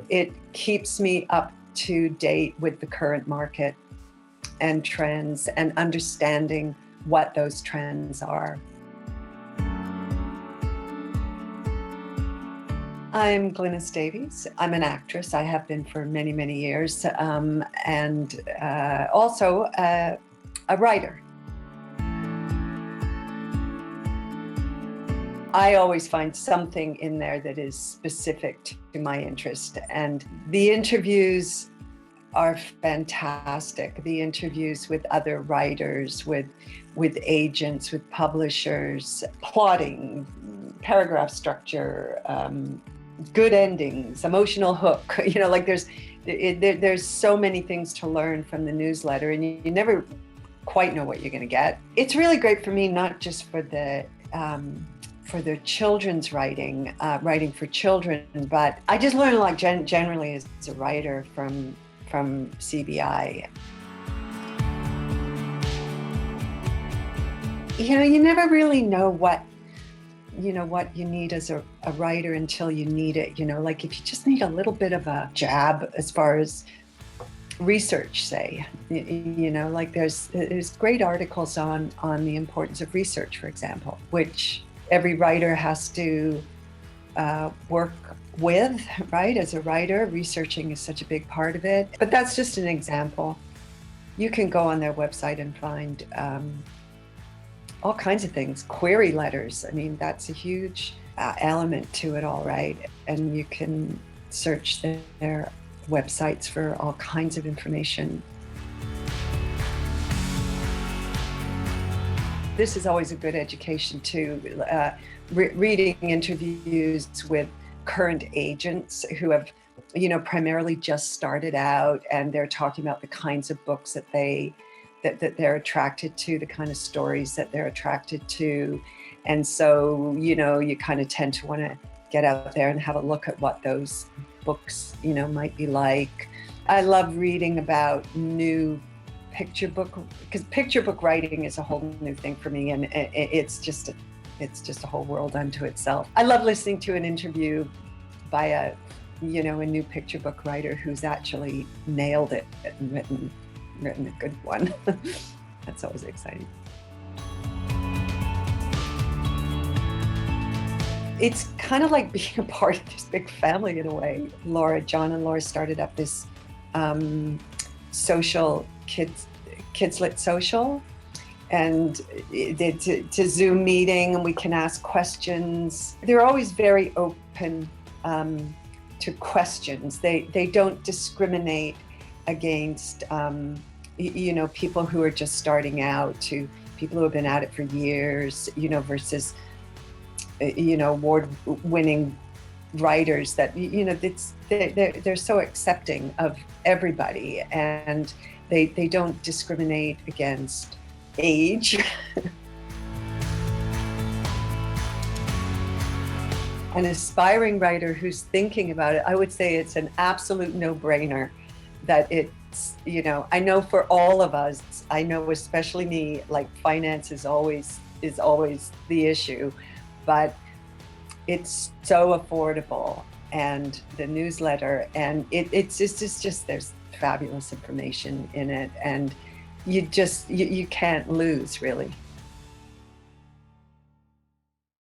it keeps me up to date with the current market and trends and understanding what those trends are. I'm Glynis Davies. I'm an actress. I have been for many, many years, and also a writer. I always find something in there that is specific to my interest, and the interviews are fantastic. The interviews with other writers, with agents, with publishers, plotting, paragraph structure, good endings, emotional hook. You know, like there's so many things to learn from the newsletter, and you never quite know what you're going to get. It's really great for me, not just for the children's writing for children, but I just learn a lot generally as a writer from CBI. You know, you never really know what you need as a writer until you need it. You know, like if you just need a little bit of a jab as far as research, say, you know, like there's great articles on the importance of research, for example, which every writer has to work with, right? As a writer, researching is such a big part of it. But that's just an example. You can go on their website and find all kinds of things. Query letters, I mean, that's a huge element to it all, right? And you can search their websites for all kinds of information. This is always a good education too, reading interviews with current agents who have, you know, primarily just started out, and they're talking about the kinds of books that they're attracted to, the kind of stories that they're attracted to. And so, you know, you kind of tend to want to get out there and have a look at what those books, you know, might be like. I love reading about new picture book, because picture book writing is a whole new thing for me, and it's just a whole world unto itself. I love listening to an interview by a new picture book writer who's actually nailed it and written a good one. That's always exciting. Mm-hmm. It's kind of like being a part of this big family in a way. John and Laura started up this social kids lit social, and it's a Zoom meeting, and we can ask questions. They're always very open to questions. They don't discriminate against people who are just starting out, to people who have been at it for years, versus award-winning writers that they're so accepting of everybody, and they don't discriminate against age. An aspiring writer who's thinking about it, I would say it's an absolute no-brainer that it's, I know for all of us, I know especially me, like finance is always the issue, but it's so affordable, and the newsletter, and it's just there's fabulous information in it, and you can't lose, really.